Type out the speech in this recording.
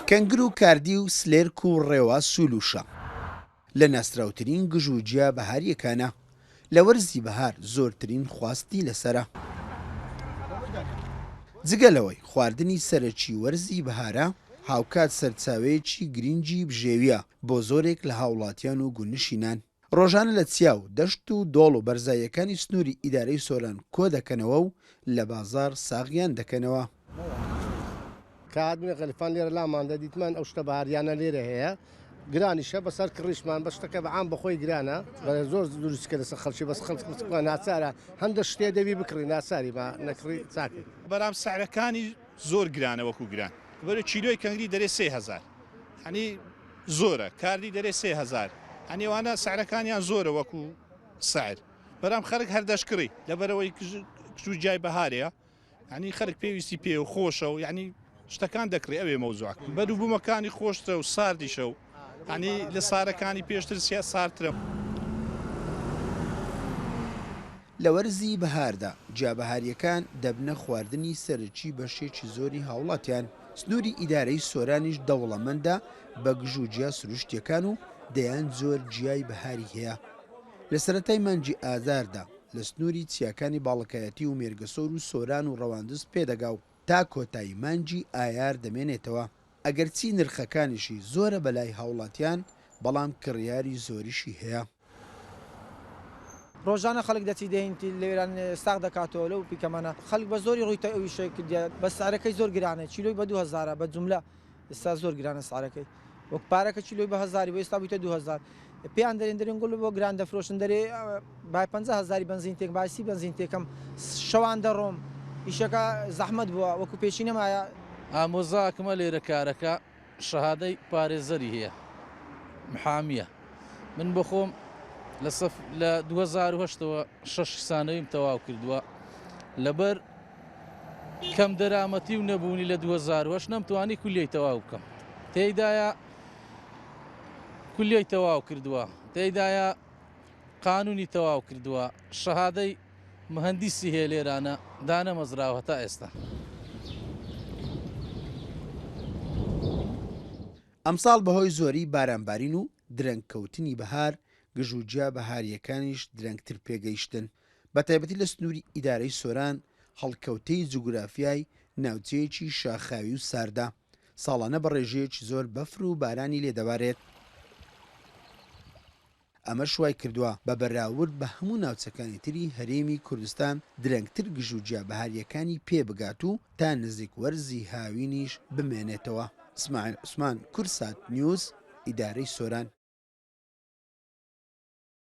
کەنگر و کاردی و سلێرک و ڕێوا سولوشە لە ناسراوترین گژوجیا بەهاریەکانە لە وەرزی بەهار زۆرترین خواستی لەسرە. جگەلەوەی خواردنی سەرەکی وەرزی بەهارە هاوکات سەرچاوەیەکی گرنگی بژێویە بۆ زۆرێک لە هاوڵاتیان و گونشینان. ڕۆژانە لە چیاو دەشت و دۆڵ و بەرزاییەکانی سنووری ئیدارەی سۆران کۆ دەکەنەوە و لە بازار ساغیان دەکەنەوە. کاتبنە غەلیفان لێرە لاماندا دیتمان ئەو شتە بەهاریانە لێرە هەیە گرانیشە بەسەر کڕیشمان بە شتەکە بەعام بەخۆی گرانە بە زۆر دروستکە لەسەر خەڵکی بەس خەڵک ناچارە هەندە شتێ دەوی بکڕی ناساری بە نەکڕی چاکە بەرام سعرەکانی زۆر گرانە وەکو گران بەرە کیلۆی کەنگری دەرێ 3000 هەنی زۆرە کاردی دەرێ 3000 هەنێوانە سعرەکانیان زۆرە وەکو سعر بەرام خەرک هەردەشکڕی لەبەرەوەی جای بەهارەیە هەنی خەرک پێویستی پێ و خۆشە و یعنی شتەکان دەکڕی ئەوێ مەوزوعک بەروبوومەکانی خۆشتە و ساردیشە و هەنی لە سارەکانی پێشتر سیا سارترم. لە وەرزی بەهاردا جیابەهاریەکان دەبنە خواردنی سەرەکی بەشێکی زۆری هاوڵاتیان. سنووری ئیدارەی سۆرانیش دەوڵەمەندە بە گژوجیا سروشتیەکان و دەیان زۆر جیای بەهاری هەیە. لە سەرەتای مانگی ئازاردا لە سنووری چیاکانی باڵەکایەتی و مێرگەسۆر و سۆران و ڕەواندز پێدەگا و تا کۆتایی مانگی ئایار دەمێنێتەوە. ئەگەرچی نرخەکانیشی زۆرە بەلای هاوڵاتیان بەڵام کڕیاری زۆریشی هەیە. ڕۆژانە خەڵک دەچی دەهێنی لێران ساغ دەکاتەوە لەو پیکەمانە خەڵک بە زۆری ڕووی ئەویشەی کردیا بە سعرەکەی زۆر گرانە چیلۆی بە 2000 بە جوملە ئێستا زۆر گرانە سعرەکەی وەک پارەکە چیلۆی بە 1000 بۆ ئێستا بوویتە 2000 پێیان دەرێن گوڵ بۆ گران دەفرۆشن دەرێ با 50000 بنزین تێک باسی بنزین تێکم شەوان دەڕۆم ئیشەکە زەحمەت بووە وەکو پێشی نەمایە. ئامۆزاکمە لێرە کارەکە شەهادەی پارێزەری هەیە محامیە من بۆ خۆم لە 2008ەوە 6 سانەوەیم تەواو کردووە لەبەر کەم دەرامەتی و نەبوونی لە 2008 نەمتوانی کولیەی تەواو بکەم تێیدایە کولیەی تەواو کردووە تێیدایە قانونی تەواو کردووە شەهادەی مهندیسی هەیە لێرانە دانەمەزراوە تا ئێستا. ئەمساڵ بەهۆی زۆری بارانبارین و درەنگکەوتنی بەهار گژوجیا بەهاریەکانیش درەنگتر پێگەیشتن بە تایبەتی لە سنووری ئیدارەی سۆران هەڵکەوتەی جوگرافیای ناوچەیەکی شاخاوی و ساردا ساڵانە بە ڕێژەیەکی زۆر بەفر و بارانی لێدەبارێت. ئەمە شوای کردووە بە بەراورد بە هەموو ناوچەکانی تری هەرێمی کوردستان درەنگتر گژوجیا بەهاریەکانی پێبگات و تا نزیک وەرزی هاوینیش بمێنێتەوە. ئیسماعیل عوسمان کورسات نیوز ئیدارەی سۆران.